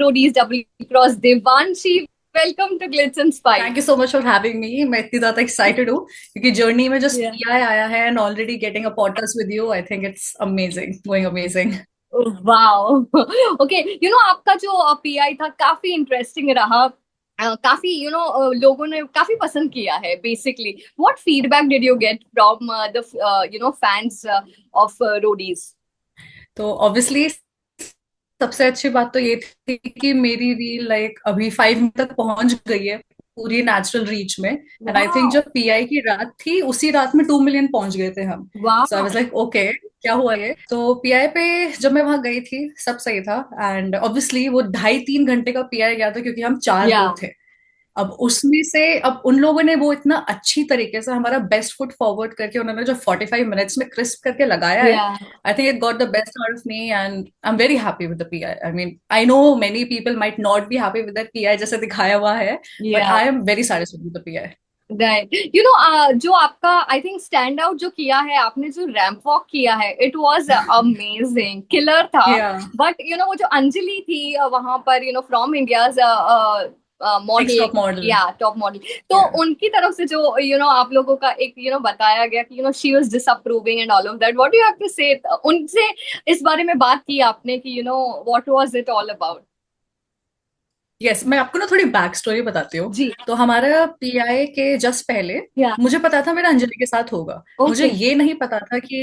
Roadies Double Cross Devanshi. Welcome to Glitz and thank Spice. You so much for having me. मैं इतनी ज्यादा excited हूँ क्योंकि journey में जस्ट Yeah. पीआई आया है and already getting a podcast with you. I think it's amazing, going amazing. Wow. Okay, आपका जो पीआई था काफी इंटरेस्टिंग रहा। काफी लोगों ने काफी पसंद किया है basically. What feedback did you get from the fans of Roadies? तो ऑब्वियसली सबसे अच्छी बात तो ये थी कि मेरी रील लाइक अभी 5 तक पहुंच गई है पूरी नेचुरल रीच में। And I think wow. जब पीआई की रात थी उसी रात में 2 मिलियन पहुंच गए थे हम। सो आई वाओ। वाज लाइक ओके, क्या हुआ ये। तो पीआई पे जब मैं वहां गई थी सब सही था। एंड ऑब्वियसली वो 2.5-3 घंटे का पीआई गया था क्योंकि हम चार या लोग थे। अब उसमें से अब उन लोगों ने वो इतना अच्छी तरीके से हमारा बेस्ट फुट फॉरवर्ड करके उन्होंने जो 45 मिनट्स में क्रिस्प करके लगाया है। या आई think it got the best out of me and I am very happy with the pi. I mean I know many people might not be happy with that pi जैसे दिखाया हुआ है, but या आई am very satisfied with the pi. Right. जो आपका I think stand out जो किया है आपने, जो रैंप वॉक किया है, इट वाज अमेजिंग, किलर था। या बट वो जो अंजलि थी वहां पर, from India's next model, top model. या टॉप मॉडल, तो या उनकी तरफ से जो आप लोगों का एक बताया गया कि she was disapproving and all of that, what do you have to say? उनसे इस बारे में बात की आपने कि what was it all about? Yes, मैं आपको ना थोड़ी बैक स्टोरी बताती हूँ। जी। तो हमारा पीआई के जस्ट पहले या। मुझे पता था मेरा अंजलि के साथ होगा। मुझे ओके। ये नहीं पता था कि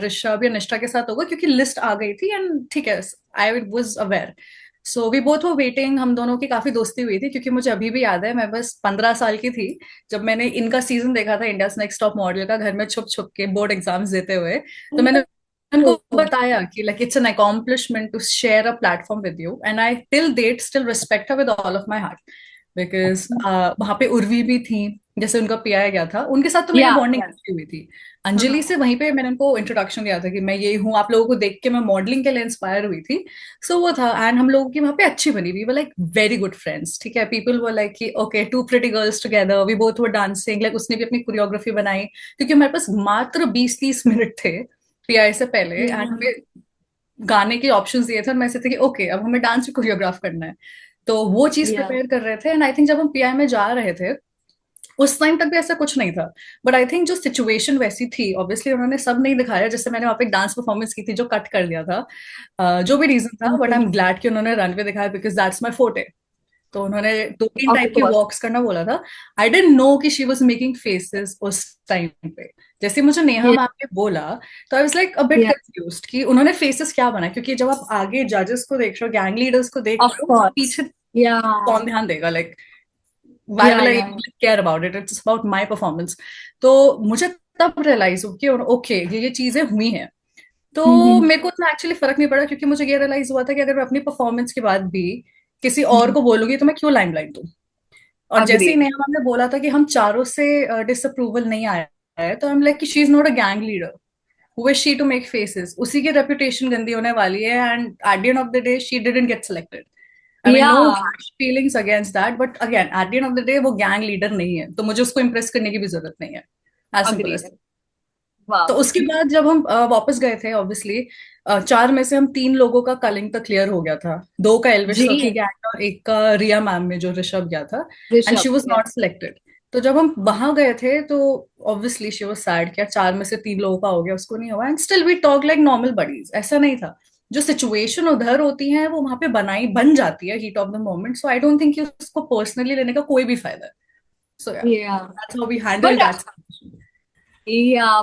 ऋषभ या निष्ठा के साथ होगा क्योंकि लिस्ट आ गई थी एंड ठीक है, I was aware. So we both were waiting. हम दोनों की काफी दोस्ती हुई थी क्योंकि मुझे अभी भी याद है मैं बस 15 साल की थी जब मैंने इनका सीजन देखा था इंडिया नेक्स्ट टॉप मॉडल का, घर में छुप छुप के बोर्ड एग्जाम्स देते हुए। तो मैंने उनको बताया कि like it's an accomplishment to share a platform with you and I till date still respect her with all of my heart. Because वहां पे उर्वी भी थी, जैसे उनका पिया गया था उनके साथ तो मेरी या। बॉन्डिंग अच्छी हुई थी। अंजलि से वहीं पे मैंने उनको इंट्रोडक्शन दिया था कि मैं ये हूँ, आप लोगों को देख के मैं मॉडलिंग के लिए इंस्पायर हुई थी। सो वो था एंड हम लोगों की वहां पे अच्छी बनी। We were like very good friends. ठीक है, पीपल वर लाइक कि okay, two pretty girls together, we both were dancing. Like उसने भी अपनी कोरियोग्राफी बनाई क्योंकि हमारे पास मात्र 20-30 मिनट थे पीआई से पहले एंड हमें गाने के ऑप्शंस दिए थे और मैं ऐसे थे कि ओके अब हमें डांस भी कोरियोग्राफ करना है। तो वो चीज या। प्रिपेयर कर रहे थे एंड आई थिंक जब हम पीआई में जा रहे थे उस टाइम तक भी ऐसा कुछ नहीं था। बट आई थिंक जो सिचुएशन वैसी थी, ऑब्वियसली उन्होंने सब नहीं दिखाया। जैसे मैंने वहाँ पे एक डांस परफॉर्मेंस की थी जो कट कर दिया था। जो भी रीजन था, बट आई एम ग्लैड कि उन्होंने रनवे दिखाया बिकॉज दैट्स माई फोर्टे। तो उन्होंने 2-3 टाइप के ऑफ वॉक्स करना बोला था। आई डेंट नो कि शी वॉज मेकिंग फेसेस उस टाइम पे। जैसे मुझे नेहा कोर्स। मैम ने बोला तो आई was like a bit confuse कि उन्होंने फेसेस क्या बनाए, क्योंकि जब आप आगे जजेस को देख रहे हो, गैंग लीडर्स को देख Of रहे हो, course. पीछे Yeah. कौन ध्यान देगा। Like why Yeah, will I yeah. Care about it, it's about my performance. तो मुझे तब रियलाइज हो कि ओके ये चीजें हुई हैं। तो Mm-hmm. मेरे को इतना एक्चुअली फर्क नहीं पड़ा क्योंकि मुझे ये रियलाइज हुआ था कि अगर मैं अपनी परफॉर्मेंस के बाद भी किसी और Mm-hmm. को बोलूंगी तो मैं क्यों लाइमलाइट दूं। और जैसे ही Agreed. नेहा मैम ने बोला था कि हम चारों से डिसअप्रूवल नहीं आया है, तो आई एम लाइक कि she is not a gang leader, who is she to make faces. उसी की रेपुटेशन गंदी होने वाली है and at the end of the day she didn't get selected. I mean no Yeah. Feelings against that, but again at the end of the day वो gang leader नहीं है, तो मुझे उसको इम्प्रेस करने की भी जरूरत नहीं है। As simple as. Agreed. तो Wow. उसके बाद जब हम वापस गए थे, ऑब्वियसली चार में से हम तीन लोगों का कलिंग तक क्लियर हो गया था। दो का एल्विश सर की जी। गैंग और एक का रिया मैम में जो ऋषभ गया था। And she Rishabh, was yeah. Not selected. तो जब हम वहां गए थे तो ऑब्वियसली शी वॉज सैड, क्या चार में से तीन लोगों का हो गया, उसको नहीं हुआ। And still we talk like normal buddies, ऐसा नहीं था। जो सिचुएशन उधर होती है वो वहां पे बनाई बन जाती है, heat of the moment. So I don't think उसको पर्सनली लेने का कोई भी फायदा है। So ya Yeah. That's how we But handle that.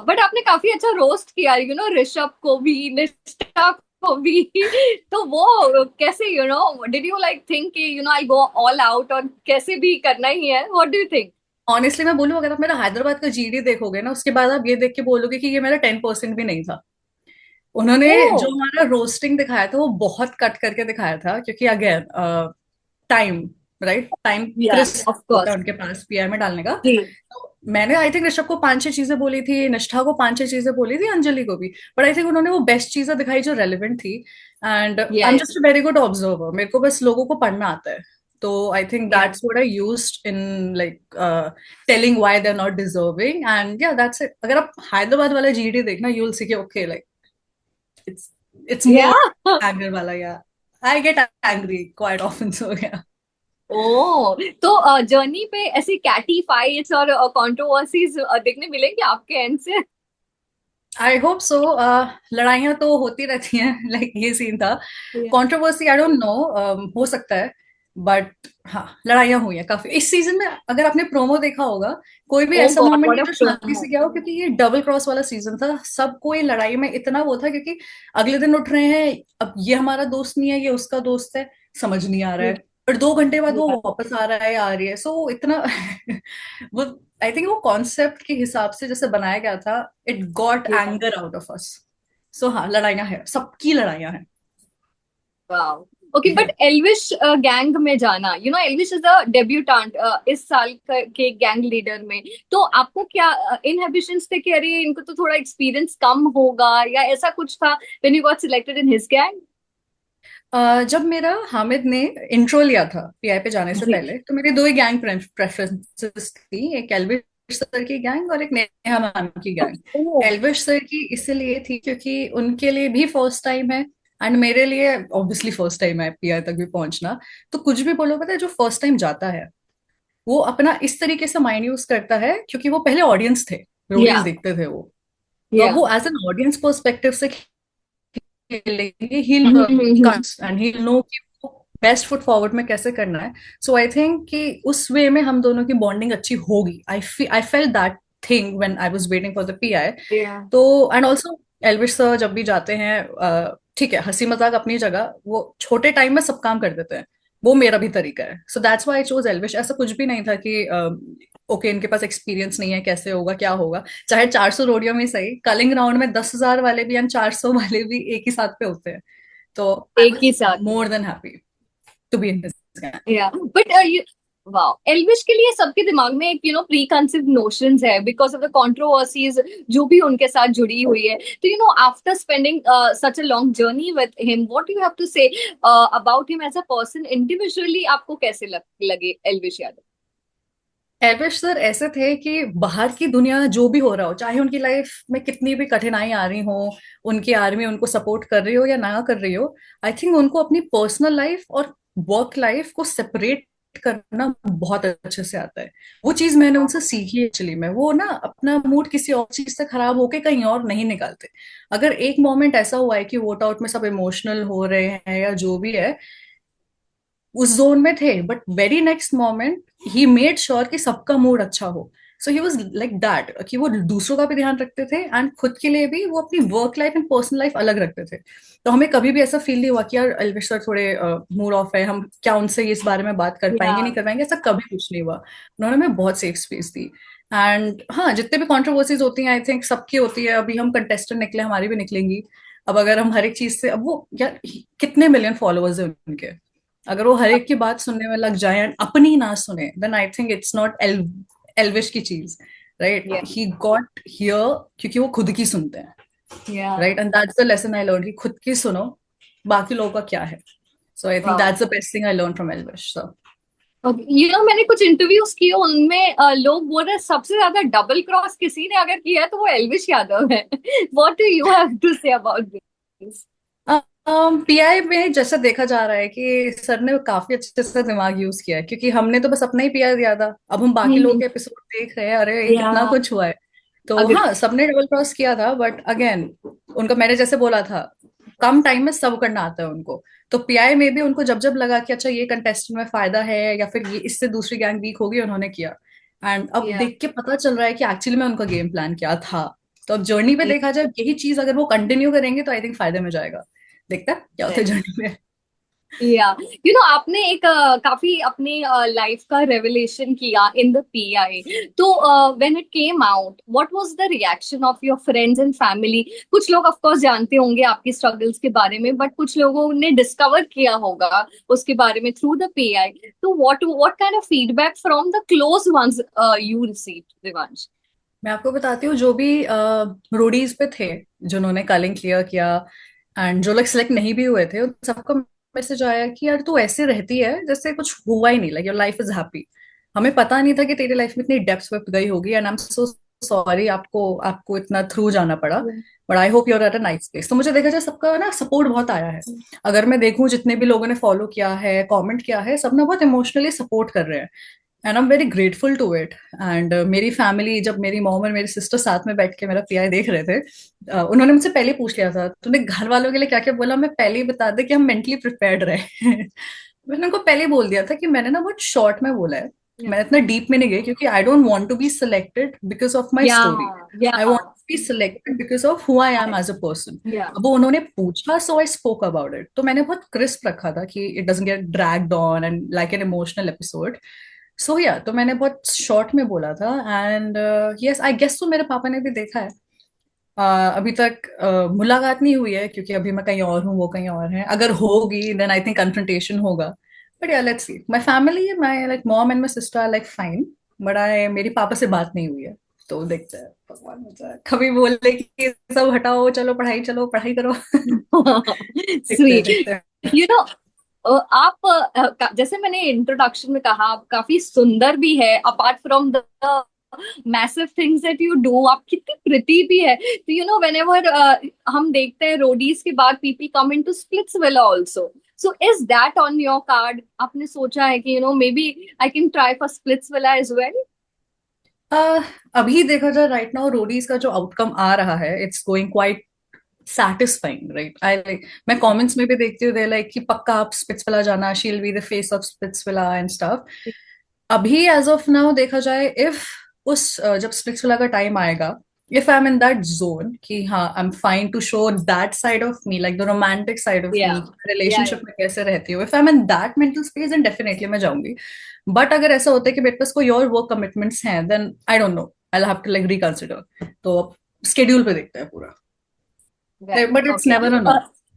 But आपने काफी अच्छा रोस्ट किया, ऋषभ को भी, निष्ठा को भी। तो वो कैसे, डिड यू लाइक थिंक कि आई गो ऑल आउट, और कैसे भी करना ही है? What do you think? Honestly मैं बोलूं, अगर आप मेरा हैदराबाद का जीडी देखोगे ना, उसके बाद आप ये देख के बोलोगे कि ये मेरा 10% भी नहीं था। उन्होंने ओ। जो हमारा रोस्टिंग दिखाया था वो बहुत कट करके दिखाया था क्योंकि अगेन टाइम, राइट, टाइम या। क्रिस्प ऑफ होता है कोर्स। उनके पास पीआई में डालने का। जी। तो मैंने आई थिंक ऋषभ को 5-6 चीजें बोली थी, निष्ठा को 5-6 चीजें बोली थी, अंजलि को भी। बट आई थिंक उन्होंने वो बेस्ट चीजें दिखाई जो रेलिवेंट थी। And I am yes. Just a very good observer, मेरे को बस लोगों को पढ़ना आता है। तो I think ya. That's what I used in like telling why they are not deserving. And ya that's it. अगर आप हैदराबाद वाला जीडी देखना, यू विल सी कि ओके लाइक इट्स इट्स या। मोर एंगर वाला yeah. I get angry quite often, so yeah. Oh, तो journey पे ऐसी कैटी फाइट्स और कंट्रोवर्सीज देखने मिलेंगे आपके एंड से? I hope so. लड़ाइयाँ तो होती रहती हैं, लाइक ये सीन था। Yeah. Controversy I don't no, हो सकता है, बट हाँ लड़ाइयाँ हुई हैं काफी इस सीजन में। अगर आपने प्रोमो देखा होगा, कोई भी ओ ऐसा गॉड, मोमेंट व्हाट नहीं अ जो शांति प्रोमो! से गया हो, क्योंकि ये डबल क्रॉस वाला सीजन था। सब कोई लड़ाई में इतना वो था, क्योंकि अगले दिन उठ रहे हैं, अब ये हमारा दोस्त नहीं है, ये उसका दोस्त है, समझ नहीं आ रहा है। फिर 2 घंटे बाद वो Yeah. वापस आ रहा है या आ रही है, सो इतना वो आई थिंक वो कॉन्सेप्ट के हिसाब से जैसे बनाया गया था, it got Yeah. Anger out of us. So हाँ लड़ाइयाँ हैं, सबकी लड़ाइयाँ हैं। Wow. Okay, but Elvish gang में जाना, एल्विश इज अ डेब्यूटांट इस साल के गैंग लीडर में। तो आपको क्या इनहिबिशंस थे कि अरे इनको तो थोड़ा एक्सपीरियंस कम होगा, या ऐसा कुछ था when you got selected in his gang? जब मेरा हामिद ने इंट्रो लिया था पीआई पे जाने से जी। पहले, तो मेरी दो ही गैंग प्रेफरेंसेस थी, एक एल्विश सर की गैंग और एक नेहा मैम की गैंग। ओह। एल्विश सर की इसलिए थी क्योंकि उनके लिए भी फर्स्ट टाइम है, एंड मेरे लिए ऑब्वियसली फर्स्ट टाइम है पीआई तक भी पहुंचना। तो कुछ भी बोलो, पता है जो फर्स्ट टाइम जाता है वो अपना इस तरीके से माइंड यूज करता है, क्योंकि वो पहले ऑडियंस थे, रोडीज या। देखते थे वो। तो अब या। वो एज एन ऑडियंस पर्सपेक्टिव से खेलेंगे, ही एंड ही नो कि बेस्ट फुट फॉरवर्ड में कैसे करना है। सो आई थिंक कि उस वे में हम दोनों की बॉन्डिंग अच्छी होगी। I felt that thing when I was waiting for the PI. Yeah. तो एंड ऑल्सो एल्विश सर जब भी जाते हैं, ठीक है हंसी मजाक अपनी जगह, वो छोटे टाइम में सब काम कर देते हैं, वो मेरा भी तरीका है। So that's why I chose Elvish. ऐसा कुछ भी नहीं था कि ओके इनके पास एक्सपीरियंस नहीं है, कैसे होगा क्या होगा। चाहे 400 रोडियो में सही, कलिंग राउंड में 10,000 वाले भी एंड 400 वाले भी एक ही साथ पे होते हैं। तो आई एक ही वाज साथ। More than happy to be in this. Ya, but you, wow, Elvish के लिए सबके दिमाग में एक प्री कंसीव नोशंस है बिकॉज ऑफ द कंट्रोवर्सीज जो भी उनके साथ जुड़ी हुई है। तो after spending such a long journey with him, what you have to say about him as a person individually? आपको कैसे लगे एल्विश यादव? एल्विश सर ऐसे थे कि बाहर की दुनिया जो भी हो रहा हो, चाहे उनकी लाइफ में कितनी भी कठिनाई आ रही हो, उनकी आर्मी उनको सपोर्ट कर रही हो या ना कर रही हो, आई थिंक उनको अपनी पर्सनल लाइफ और वर्क लाइफ को सेपरेट करना बहुत अच्छे से आता है। वो चीज मैंने उनसे सीखी एक्चुअली में। वो ना अपना मूड किसी और चीज से खराब होके कहीं और नहीं निकालते। अगर एक मोमेंट ऐसा हुआ है कि वोट आउट में सब इमोशनल हो रहे हैं या जो भी है, उस जोन में थे, but very next moment he made sure कि सबका मूड अच्छा हो। सो ही वाज लाइक दैट, कि वो दूसरों का भी ध्यान रखते थे एंड खुद के लिए भी वो अपनी work life and personal life अलग रखते थे। तो हमें कभी भी ऐसा फील नहीं हुआ कि यार एल्विश सर थोड़े मूड ऑफ है, हम क्या उनसे इस बारे में बात कर या। पाएंगे नहीं कर पाएंगे, ऐसा कभी कुछ नहीं हुआ। उन्होंने हमें बहुत सेफ स्पेस दी। एंड हाँ जितने भी कंट्रोवर्सीज होती हैं, आई थिंक सबकी होती है। अभी हम कंटेस्टेंट निकले, हमारी भी निकलेंगी। अब अगर हम हर एक चीज से, अब वो यार कितने मिलियन फॉलोअर्स है उनके, अगर वो हर एक की बात सुनने में लग जाए एंड अपनी ना सुने, then I think it's not Elvish की चीज, राइट। या। ही गॉट हियर क्योंकि वो खुद की सुनते हैं, yeah. Right. And that's the lesson I learn, कि खुद की सुनो, बाकी लोगों का क्या है। So I think that's the best thing I learn from Elvish. सो मैंने कुछ इंटरव्यूज किए, उनमें लोग बोल रहे हैं सबसे ज्यादा डबल क्रॉस किसी ने अगर किया है तो वो एल्विश यादव है। What do you have to say about this? PI में जैसा देखा जा रहा है कि सर ने काफी अच्छे से दिमाग यूज किया है, क्योंकि हमने तो बस अपना ही पीआई दिया था, अब हम बाकी लोगों हम्म। के एपिसोड देख रहे हैं, अरे ये या। कितना कुछ हुआ है। तो अग्री। हाँ सबने डबल क्रॉस किया था, बट अगेन उनका मैंने जैसे बोला था, कम टाइम में सब करना आता है उनको। तो पीआई में भी उनको जब जब लगा कि अच्छा ये कंटेस्टेंट में फायदा है या फिर ये इससे दूसरी गैंग वीक होगी, उन्होंने किया। एंड अब या। देख के पता चल रहा है कि एक्चुअली में उनका गेम प्लान क्या था। तो अब जर्नी पे देखा जाए, यही चीज अगर वो कंटिन्यू करेंगे तो आई थिंक फायदे में जाएगा। देखता है क्या होता है जर्नी में। या, आपने एक काफी अपने लाइफ का रेवलेशन किया इन द पीआई। तो when it came out, what was the reaction of your friends and family? कुछ लोग ऑफ कोर्स जानते होंगे आपकी स्ट्रगल्स के बारे में, बट कुछ लोगों ने डिस्कवर किया होगा उसके बारे में थ्रू द पीआई। तो what kind of feedback from the close ones you received, Devansh? मैं आपको बताती हूँ, जो भी रोडीज पे थे जिन्होंने कलिंग क्लियर किया, एंड जो लोग सिलेक्ट नहीं भी हुए थे, उन सबको मैसेज आया कि यार तू ऐसे रहती है जैसे कुछ हुआ ही नहीं, like your life is happy. हमें पता नहीं था कि तेरी लाइफ में इतनी डेप्थ में गई होगी, and I am so sorry, आपको आपको इतना थ्रू जाना पड़ा, but I hope you're at a nice place. तो मुझे देखा जाए सबका ना सपोर्ट बहुत आया है। अगर मैं देखूं जितने भी लोगों ने फॉलो किया है, कमेंट किया है, सब ना बहुत इमोशनली सपोर्ट कर रहे हैं, and I am very grateful to it. And मेरी फैमिली, जब मेरी मॉम और मेरी सिस्टर साथ में बैठ के मेरा पीआई देख रहे थे, उन्होंने मुझसे पहले ही पूछ लिया था तूने घर वालों के लिए क्या क्या बोला, मैं पहले ही बता दे कि हम मेंटली प्रिपेयर्ड रहे। मैंने उनको पहले ही बोल दिया था कि मैंने ना बहुत शॉर्ट में बोला है, Yeah. मैं इतना डीप में नहीं गई, क्योंकि I don't want to be selected because of my Yeah, story. I want yeah, to be selected because of who I am as a person. yeah. अब वो उन्होंने पूछा, so I spoke about it. तो मैंने बहुत crisp रखा था कि it doesn't get dragged on and like an emotional episode. So yeah तो मैंने बहुत शॉर्ट में बोला था। एंड यस, आई गेस तो मेरे पापा ने भी देखा है। अभी तक मुलाकात नहीं हुई है, क्योंकि अभी मैं कहीं और हूँ, वो कहीं और है। अगर होगी देन आई थिंक कन्फ्रंटेशन होगा। But ya let's see, my family, my like mom and my sister are like fine, but I मेरी पापा से बात नहीं हुई है। तो देखते हैं, भगवान बचाए कभी बोले कि ये सब हटाओ, चलो पढ़ाई करो। देखते हैं, Sweet. देखते हैं। You know, आप जैसे मैंने इंट्रोडक्शन में कहा, आप काफी सुंदर भी है, apart from the massive things that you do, आप कितनी प्रिटी भी है। तो यू नो व्हेनेवर हम देखते हैं रोडीज के बाद people come into Splitsvilla also, so is that on your card? आपने सोचा है कि you know maybe I can try for Splitsvilla as well? uh, अभी देखा जाए राइट नाउ रोडीज का जो आउटकम आ रहा है, it's going quite satisfying, right? I like, मैं कमेंट्स में भी देखती हूँ, लाइक कि पक्का आप स्पिट्सविला जाना, she will be the face of Splitsvilla and stuff. अभी एज ऑफ नाउ देखा जाए, इफ उस जब स्पिट्सविला का टाइम आएगा, if I am in that zone कि हाँ I am fine to show that side of me, like the romantic side of ya me, या रिलेशनशिप में कैसे रहती हूँ, if I am in that mental space, then definitely मैं जाऊंगी। But अगर ऐसा होता है कि मेरे पास कोई और वर्क कमिटमेंट्स हैं, then I don't know, I have to like reconsider. तो स्केड्यूल पे देखते हैं पूरा। Right, But it's okay. never a no.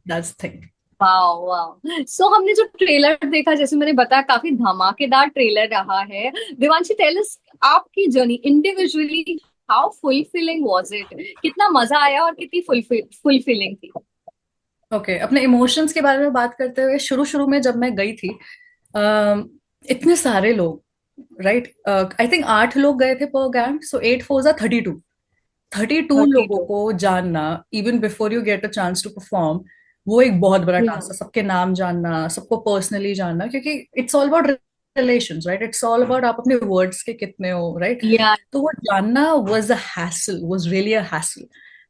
That's the thing. Wow wow, so हमने जो ट्रेलर देखा, जैसे मैंने बताया, काफी धमाकेदार ट्रेलर रहा है। देवांशी, टेल अस आपकी journey individually, how fulfilling was it? कितना मजा आया और कितनी फुलफिलिंग थी? ओके, अपने इमोशंस के बारे में बात करते हुए, शुरू शुरू में जब मैं गई थी, अम, इतने सारे लोग, राइट? आई थिंक 8 लोग गए थे पर गैंग, सो 8 4 32। 32 थर्टी लोगों टू। को जानना, even before you get a chance to perform, वो एक बहुत बड़ा या टास्क है। सबके नाम जानना, सबको पर्सनली जानना, क्योंकि it's all about relations, right? It's all about आप अपने वर्ड्स के कितने हो, राइट? या तो वो जानना was a hassle, was really a hassle.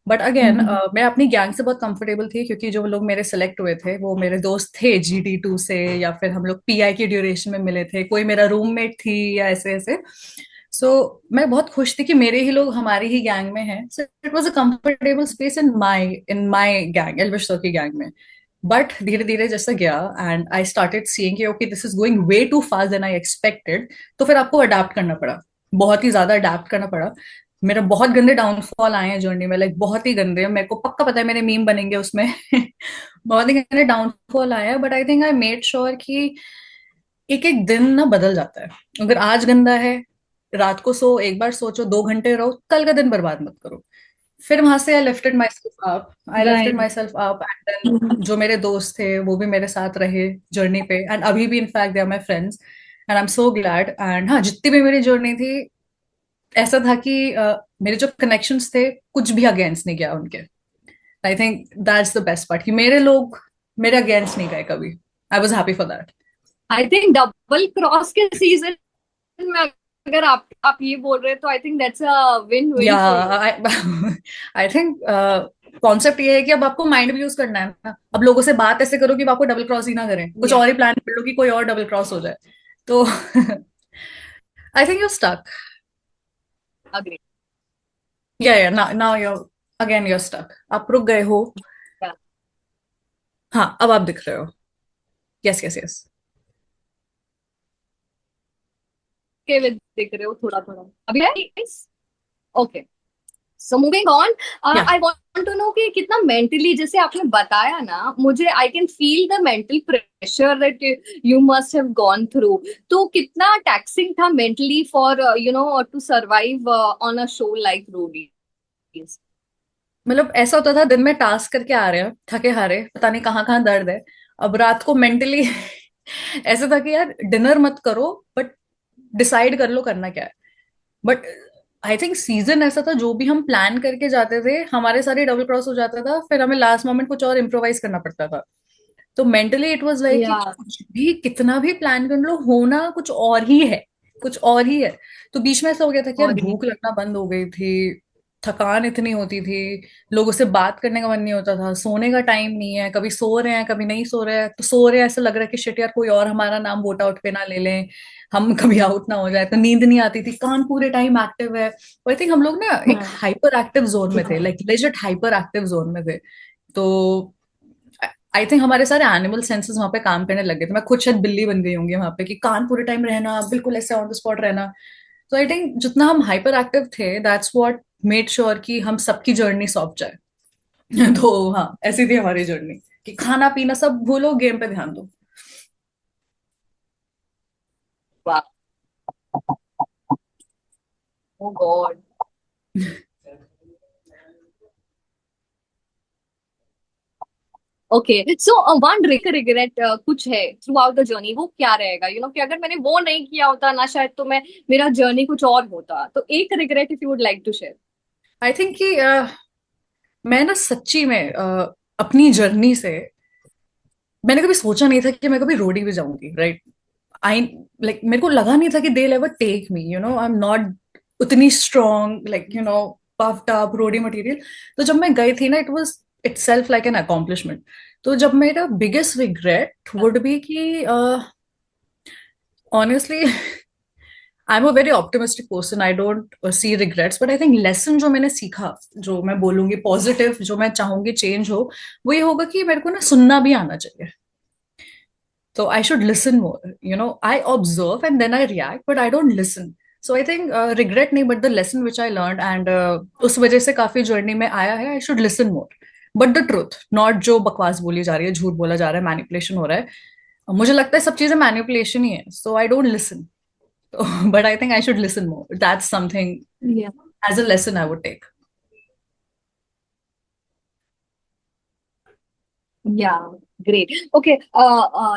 But again मैं अपनी गैंग से बहुत कंफर्टेबल थी, क्योंकि जो लोग मेरे सेलेक्ट हुए थे वो मेरे दोस्त थे GD2 से, या फिर हम लोग पीआई की ड्यूरेशन में मिले थे, कोई मेरा रूममेट थी, या ऐसे ऐसे। सो मैं बहुत खुश थी कि मेरे ही लोग हमारी ही गैंग में हैं। So it was a comfortable space in my gang, Elvish sir की गैंग में। बट धीरे धीरे जैसा गया, एंड आई स्टार्टेड सीइंग कि okay, this is going way too fast than I expected. तो फिर आपको अडाप्ट करना पड़ा, बहुत ही ज्यादा अडाप्ट करना पड़ा। मेरा बहुत गंदे डाउनफॉल आए हैं जर्नी में, लाइक बहुत ही गंदे। मेरे को पक्का पता है मेरे मीम बनेंगे उसमें। बहुत ही गंदे डाउनफॉल आया है, but I think I made sure कि एक एक दिन ना बदल जाता है। अगर आज गंदा है, रात को सो, एक बार सोचो, 2 घंटे रहो, कल का दिन बर्बाद मत करो। फिर वहां से I lifted right. Myself up, and then जो मेरे दोस्त थे वो भी मेरे साथ रहे जर्नी पे, एंड अभी भी in fact they are my friends, and I am so glad. And हाँ, जितनी भी मेरी जर्नी थी, ऐसा था कि मेरे जो कनेक्शंस थे, कुछ भी अगेंस्ट नहीं गया उनके। I think that's the best part, कि मेरे लोग मेरे अगेंस्ट नहीं गए कभी। I was happy for that. I think double cross के सीजन में अगर आप ये बोल रहे हैं, तो I think that's a win या win for you. I think concept ये है कि अब आपको माइंड भी यूज करना है ना। अब लोगों से बात ऐसे करो कि वो आपको डबल क्रॉस ही ना करें, कुछ या और ही प्लान कर लो कि कोई और डबल क्रॉस हो जाए। तो I think you stuck. Agree. Yeah now you again you stuck, आप रुक गए हो। हाँ, अब आप दिख रहे हो। Yes yes yes. के विद दिख रहे हो थोड़ा थोड़ा अभी? ओके, सो मूविंग ऑन, या आई वांट टू नो कि कितना मेंटली, जैसे आपने बताया ना मुझे, I can feel the mental pressure that you must have gone through. तो कितना टैक्सिंग था mentally for you know to survive on a show like Roadies? मतलब ऐसा होता था, दिन में टास्क करके आ रहे हैं थके हारे, पता नहीं कहाँ कहाँ दर्द है। अब रात को मेंटली ऐसा था कि यार डिनर मत करो, बट डिसाइड कर लो करना क्या है। बट आई थिंक सीजन ऐसा था, जो भी हम प्लान करके जाते थे हमारे सारे डबल क्रॉस हो जाता था, फिर हमें लास्ट मोमेंट कुछ और इम्प्रोवाइज करना पड़ता था। तो मेंटली इट वाज लाइक कि या कुछ भी कितना भी प्लान कर लो, होना कुछ और ही है, कुछ और ही है। तो बीच में ऐसा हो गया था कि यार और भूख लगना बंद हो गई थी, थकान इतनी होती थी, लोगों से बात करने का मन नहीं होता था, सोने का टाइम नहीं है, कभी सो रहे हैं कभी नहीं सो रहे हैं, तो सो रहे हैं ऐसा लग रहा है कि शिट यार कोई और हमारा नाम वोट आउट पे ना ले लें, हम कभी आउट ना हो जाए, तो नींद नहीं आती थी, कान पूरे टाइम एक्टिव है। आई थिंक हम लोग ना एक हाइपर एक्टिव जोन में थे, like legit hyper active zone में थे। तो आई थिंक हमारे सारे एनिमल सेंसेस वहां पे काम करने लगे थे, मैं खुद शायद बिल्ली बन गई होंगी वहां पे, कि कान पूरे टाइम रहना, बिल्कुल ऐसे ऑन द स्पॉट रहना। तो आई थिंक जितना हम हाइपर एक्टिव थे, दैट्स व्हाट मेड श्योर कि हम सबकी जर्नी सॉफ्ट जाए। तो हाँ, ऐसी थी हमारी जर्नी, कि खाना पीना सब भूलो, गेम पे ध्यान दो। वाह, oh God. Okay, so one regret कुछ है थ्रू आउट द जर्नी, वो क्या रहेगा? कि अगर मैंने वो नहीं किया होता ना, शायद तो मैं, मेरा जर्नी कुछ और होता। तो एक regret if you would like to share. I think कि मैं ना सच्ची में अपनी जर्नी से मैंने कभी सोचा नहीं था कि मैं कभी रोडी भी जाऊंगी, राइट। आई लाइक मेरे को लगा नहीं था कि they ever take me, I am not उतनी strong, like puffed up roadie material. तो जब मैं गई थी ना, it was itself like an accomplishment. तो जब मेरा बिगेस्ट रिग्रेट वुड बी कि honestly I am a very optimistic person, I don't see regrets, but I think lesson जो मैंने सीखा, जो मैं बोलूंगी पॉजिटिव, जो मैं चाहूंगी चेंज हो, वो ये होगा कि मेरे को ना सुनना भी आना चाहिए। So I should listen more. I observe and then I react, but I don't listen. So I think regret नहीं, but the lesson which I learned, and उस वजह से काफी जर्नी में आया है, I should listen more. But the truth, not जो बकवास बोली जा रही है, झूठ बोला जा रहा है, मैनिपुलेशन हो रहा है, मुझे लगता है सब चीजें मैनिपुलेशन ही है, so I don't listen. But I think I should listen more. That's something Yeah. as a lesson I would take. Yeah, great. Okay,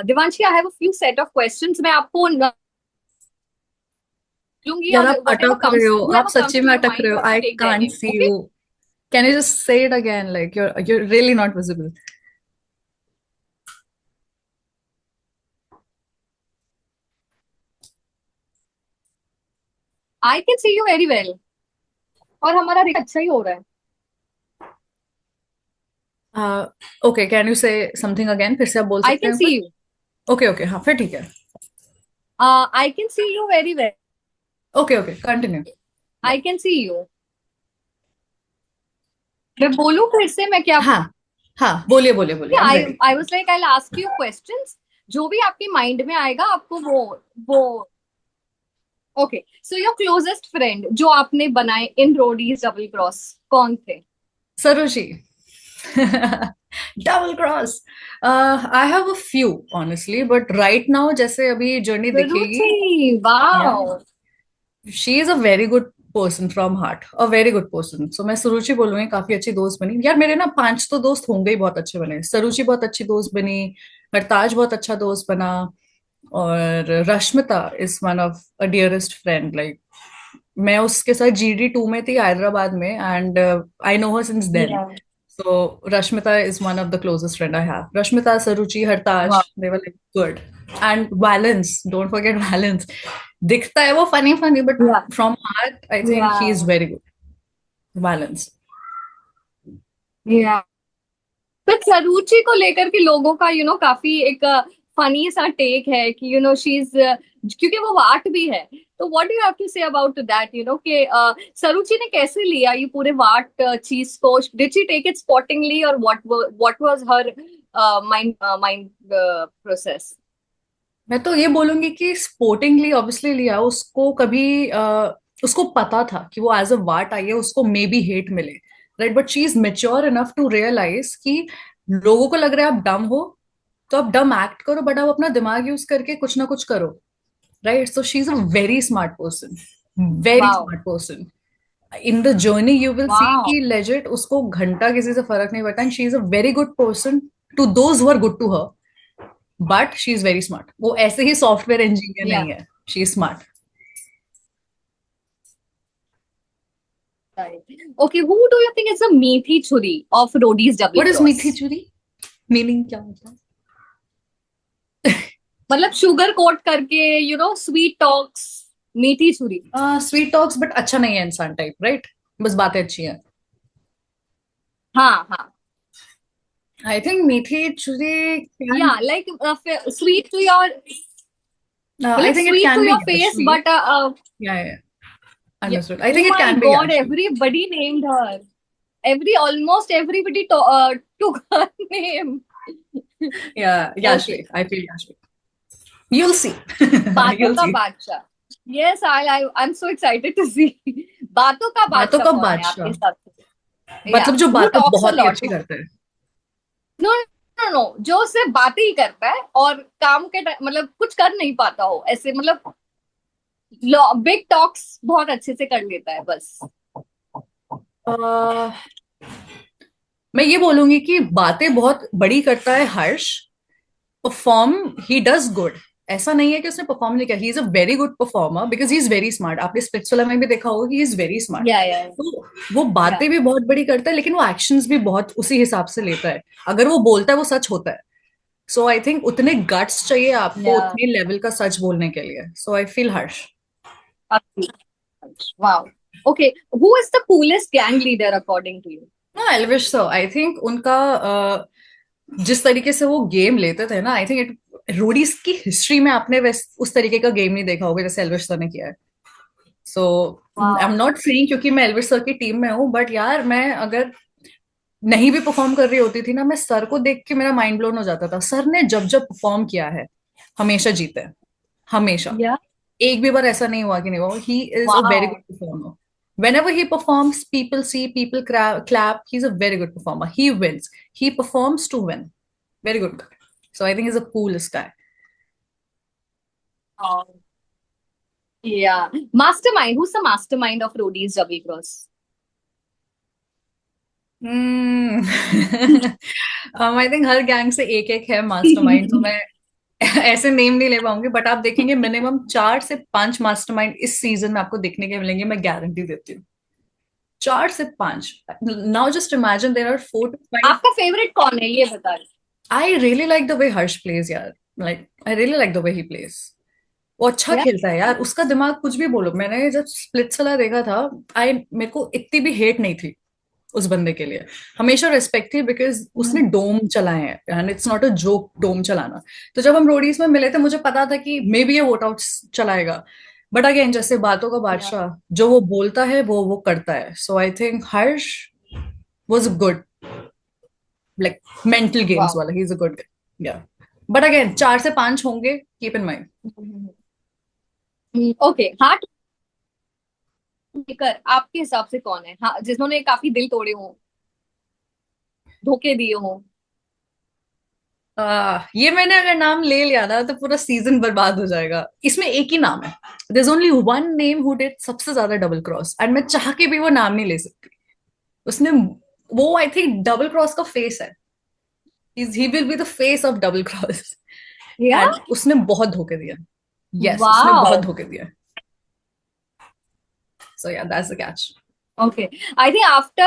Devanshi, I have a few set of questions. मैं आपको लूंगी, यार और आप whatever अटक रहे comes, हो, आप whoever comes सच्ची to में your अटक mind, रहे you हो, have to I take their can't name. See Okay? You. Can you just say it again, like you're really not visible. I can see you very well. और हमारा रिक अच्छा ही हो रहा है। ओके, कैन यू से something again, फिर से आप बोल I सकते can हैं see कुछ? you. ओके ओके, हाँ फिर ठीक है। I can see you very well. Okay okay, continue. I can see you. मैं बोलूं फिर से, मैं क्या? हाँ हाँ, बोलिए बोलिए बोलिए, I am I ready. I was like, I will ask you questions, जो भी आपके माइंड में आएगा आपको वो। Okay, so your closest friend जो आपने बनाए इन रोडीज डबल क्रॉस, कौन थे? सरोजी। Double cross. I have a few honestly, but right now जैसे अभी जर्नी दिखेगी, Ruchi, wow. She is a very good person from heart, a very good person. So मैं सुरुचि बोलूंगी, काफी अच्छी दोस्त बनी यार मेरे ना, पांच तो दोस्त होंगे ही बहुत अच्छे बने, सरुचि बहुत अच्छी दोस्त बनी, हरताज बहुत अच्छा दोस्त बना, और Rashmita is one of a dearest friend, like मैं उसके साथ GD2 में थी हैदराबाद में, and I know her since then. Ya, So Rashmita is one of the closest friend I have. Rashmita, Saruchi, Hartaj, वाह, they were like good. And Valence, don't forget Valence. दिखता है वो funny funny, but या, from heart, I या, think he is very good. Valence. या। तो सरूचि को लेकर के लोगों का काफी एक फनी सा टेक है कि शी इज, क्योंकि वो वाट भी है। तो what do you have to say about that, कि सरूचि ने कैसे लिया ये पूरे वाट चीज को? डिड शी टेक इट स्पॉटिंगली, और what was her mind mind process? मैं तो ये बोलूंगी कि स्पोर्टिंगली ऑब्वियसली लिया, उसको कभी उसको पता था कि वो एज अ वाट आई है, उसको मे बी हेट मिले, right, but she is mature enough to realise कि लोगों को लग रहा है आप डम हो, तो आप डम एक्ट करो, बट आप अपना दिमाग यूज करके कुछ ना कुछ करो, right. So she is a very smart person, very wow, smart person. In the journey you will see wow, कि लेजिट उसको घंटा किसी से फर्क नहीं पड़ता, and she is a very good person to those who are good to her, but she is very smart, वो ऐसे ही सॉफ्टवेयर इंजीनियर या, नहीं है, she is smart. Right. Okay, who do you think is the meaty churi of Rodi's double What is मीठी cross? चूरी? Meaning क्या मतलब? मतलब शुगर कोट करके, स्वीट टॉक्स, मीठी छुरी. स्वीट टॉक्स बट अच्छा नहीं है इंसान टाइप, राइट? बस बातें अच्छी हैं। हाँ हाँ. आई थिंक मीठी चूरी can, Yeah, like sweet to your, आई मतलब think it sweet to can be your face, sweet. but या yeah. Understood, I Oh think it my can be God, sweet. everybody named her. Almost everybody took her name. Yeah Okay. Yashvi, I feel Yashvi. you'll see बातों you'll का see। बादशाह. Yes, I'm so excited to see. बातों का बातों बादशाह का कौन है आपके बादशाह हिसाब से? Yeah, मतलब जो who बातें talks a बहुत ही lot? अच्छी करता है। नो नो नो, जो सिर्फ बातें ही करता है और काम के मतलब कुछ कर नहीं पाता हो ऐसे, मतलब बिग टॉक्स बहुत अच्छे से कर लेता है बस. uh, मैं ये बोलूंगी कि बातें बहुत बड़ी करता है हर्ष। परफॉर्म ही डज गुड। ऐसा नहीं है कि उसने परफॉर्म नहीं किया, he is a very good performer because he is very smart. आपने स्प्लिट्सविला में भी देखा होगा, ही इज वेरी स्मार्ट। या या तो वो या बातें भी बहुत बड़ी करता है लेकिन वो एक्शंस भी बहुत उसी हिसाब से लेता है। अगर वो बोलता है वो सच होता है। सो आई थिंक उतने गट्स चाहिए आपको या. उतने लेवल का सच बोलने के लिए। So I feel Harsh. Wow. Okay, who is the coolest gang leader according to you? No, Elvish sir, I think उनका जिस तरीके से वो गेम लेते थे ना, आई थिंक इट रोडीज की हिस्ट्री में आपने उस तरीके का गेम नहीं देखा होगा जैसे एल्विश सर ने किया है। So I am wow. Not saying क्योंकि मैं एल्विश सर की टीम में हूँ, बट यार मैं अगर नहीं भी परफॉर्म कर रही होती थी ना, मैं सर को देख के मेरा माइंड ब्लोन हो जाता था। सर ने जब जब परफॉर्म किया है हमेशा जीते हैं, हमेशा। या. एक भी बार ऐसा नहीं हुआ कि नहीं हुआ। ही is a very wow. Good performer. Whenever he performs, people see, people clap. He's a very good performer. He wins. He performs to win. Very good guy. So I think he's the coolest guy. या. Mastermind, who's the mastermind of Rodi's double cross? Hmm. I think her gang से एक एक है mastermind, तो मैं ऐसे name नहीं ले पाऊंगी, बट आप देखेंगे मिनिमम 4 से 5 मास्टरमाइंड इस सीजन में आपको देखने के मिलेंगे, मैं गारंटी देती हूँ। 4 से 5। Now just imagine there are 4 to 5। आपका फेवरेट कौन है ये बता. I really like the way Harsh plays यार। Like I really like the way he plays. वो अच्छा या. खेलता है यार, उसका दिमाग कुछ भी बोलो। मैंने जब स्प्लिट्स वाला देखा था, आई मेरे को इतनी भी हेट नहीं थी उस बंदे के लिए। हमेशा रिस्पेक्ट थी बिकॉज उसने डोम चलाए हैं and it's not a joke डोम चलाना। तो जब हम रोडीज में मिले थे मुझे पता था कि मे बी ये वोट आउट चलाएगा। बट अगेन जैसे बातों का या. बादशाह, जो वो बोलता है वो करता है। So I think Harsh was good, like mental games wow. वाला, he is a good. Yeah but again 4 से 5 होंगे, keep in mind. Okay, heart breaker आपके हिसाब से कौन है? हाँ, जिन्होंने काफी दिल तोड़े हों, धोखे दिए हों. ये मैंने अगर नाम ले लिया ना तो पूरा सीजन बर्बाद हो जाएगा। इसमें एक ही नाम है, there is only one name who did सबसे ज्यादा डबल क्रॉस, एंड मैं चाह के भी वो नाम नहीं ले सकती। उसने वो आई थिंक डबल क्रॉस का फेस है। He will be the face of double cross. या. एंड उसने बहुत धोखे दिया। यस, उसने बहुत वाओ. धोखे दिया। सो या that's the catch. Okay. I think after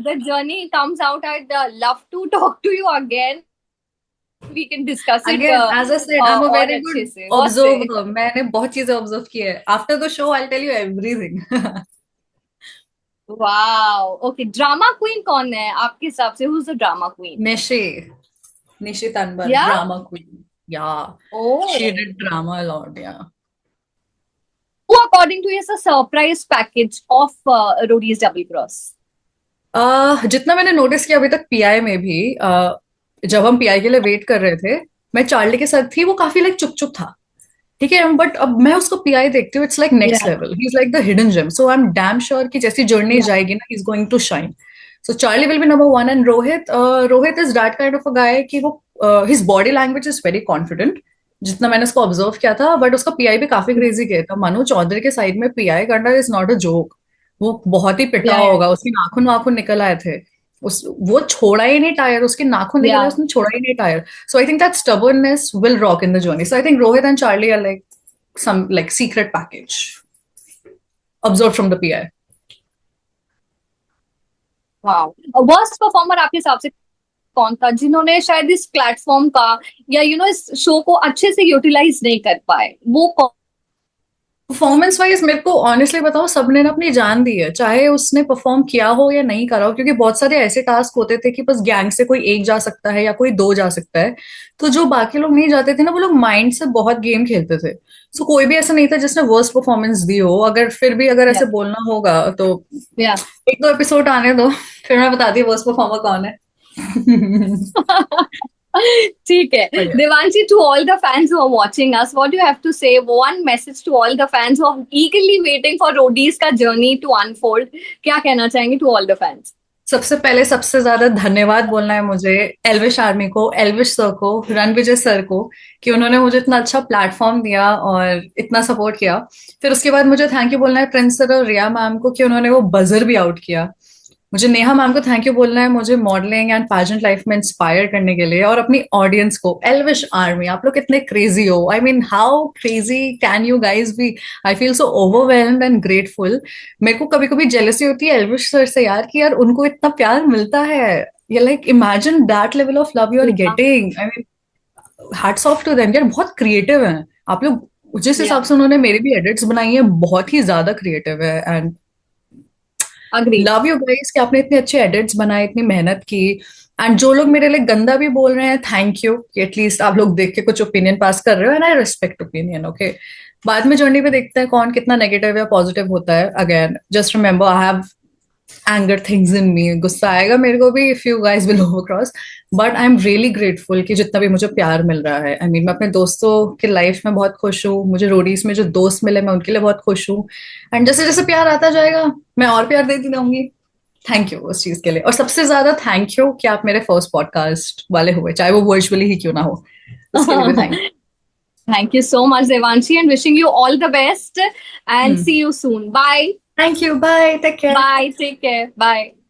the journey comes out, I'd love to talk to you again. We can discuss it again as I said, I am a और very अच्छे good से. What say? Observer. मैंने बहुत चीजें observe की है। After the show I tell you everything. Wow. Okay. Drama queen कौन है आपके हिसाब से? Who's the drama queen? Nishay, Nishay Tanwar, Yeah? Drama queen. Yeah she Oh. Did drama a lot, या Who according to you is a surprise package of Rodi's double cross? जितना मैंने notice किया अभी तक पीआई में भी, जब हम पीआई के लिए वेट कर रहे थे, मैं चार्ली के साथ थी, वो काफी लाइक चुप चुप था। ठीक है, बट अब मैं उसको पीआई देखती हूँ, it's like next Yeah. Level. He is like the hidden gem. So I am damn sure कि जैसी जर्नी Yeah. जाएगी ना, he is going to shine. So Charlie will be number 1 and Rohit is that kind of a guy कि वो his body language is very confident, जितना मैंने उसको observe किया था। बट उसका पीआई भी काफी क्रेजी किया था। मनु चौधरी के साइड में पीआई करना इज नॉट अ जोक। वो बहुत ही पिटा Yeah. Yeah. होगा, उसके नाखून नाखून निकल आए थे। उस वो छोड़ा ही नहीं टायर, उसके नाखून निकल आए, Yeah. उसने छोड़ा ही नहीं tyre. So I think that stubbornness will rock in the journey. So I think Rohit and Charlie are like some like secret package observed from the PI. Wow, worst performer आपके हिसाब से कौन था जिन्होंने शायद इस प्लेटफॉर्म का या इस शो को अच्छे से यूटिलाइज नहीं कर पाए, वो कौन? परफॉर्मेंस वाइज मेरे को ऑनेस्टली बताओ, सबने ना अपनी जान दी है, चाहे उसने परफॉर्म किया हो या नहीं करा हो, क्योंकि बहुत सारे ऐसे टास्क होते थे कि बस गैंग से कोई एक जा सकता है या कोई दो जा सकता है, तो जो बाकी लोग नहीं जाते थे ना, वो लोग माइंड से बहुत गेम खेलते थे। सो कोई भी ऐसा नहीं था जिसने वर्स्ट परफॉर्मेंस दी हो। अगर फिर भी अगर ऐसे या बोलना होगा तो या एक दो एपिसोड आने दो, फिर मैं बताती हूँ वर्स्ट परफॉर्मर कौन है। ठीक है। Devanshi, to all the fans who are watching us, what do you have to say? One message to all the fans who are eagerly waiting for Rodi's का journey to unfold. क्या कहना चाहेंगे to all the fans? सबसे पहले सबसे ज्यादा धन्यवाद बोलना है मुझे एल्विश आर्मी को, एल्विश सर को, रणविजय सर को, कि उन्होंने मुझे इतना अच्छा प्लेटफॉर्म दिया और इतना सपोर्ट किया। फिर उसके बाद मुझे थैंक यू बोलना है प्रिंस सर और रिया मैम को, कि उन्होंने वो बजर भी आउट किया। मुझे नेहा मैम को थैंक यू बोलना है, मुझे मॉडलिंग एंड पैजेंट लाइफ में इंस्पायर करने के लिए, और अपनी ऑडियंस को, एल्विश आर्मी, आप लोग कितने क्रेजी हो। I mean how crazy can you guys be. I feel so overwhelmed and grateful. मेरे को कभी कभी जेलसी होती है एल्विश सर से यार, कि यार उनको इतना प्यार मिलता है। ये like imagine that level of love you are Yeah, getting. I mean hats off to them यार, बहुत क्रिएटिव हैं आप लोग। जिस हिसाब yeah, से उन्होंने मेरी भी एडिट्स बनाई है, बहुत ही ज्यादा क्रिएटिव है। And agree. Love you guys कि आपने इतने अच्छे एडिट्स बनाए, इतनी मेहनत की। एंड जो लोग मेरे लिए गंदा भी बोल रहे हैं, थैंक यू कि एटलीस्ट आप लोग देख के कुछ ओपिनियन पास कर रहे हो, and I respect opinion. Okay, बाद में जर्नी पे देखते हैं कौन कितना नेगेटिव या पॉजिटिव होता है। Again just remember, I have anger things in me, गुस्सा आएगा मेरे को भी if you guys will over cross. But I am really grateful कि जितना भी मुझे प्यार मिल रहा है। आई मीन मैं अपने दोस्तों की लाइफ में बहुत खुश हूँ, मुझे रोडीज में जो दोस्त मिले मैं उनके लिए बहुत खुश हूँ। एंड जैसे जैसे प्यार आता जाएगा मैं और प्यार देती रहूंगी। थैंक यू उस चीज के लिए, और सबसे ज्यादा थैंक यू कि आप मेरे फर्स्ट पॉडकास्ट वाले हुए, चाहे वो वर्चुअली ही क्यों ना हो। उसके लिए भी thank Thank you so much, Devanshi, and wishing you all the best you. and see you soon. Bye. Thank you, bye, take care. Bye. Take care. Bye.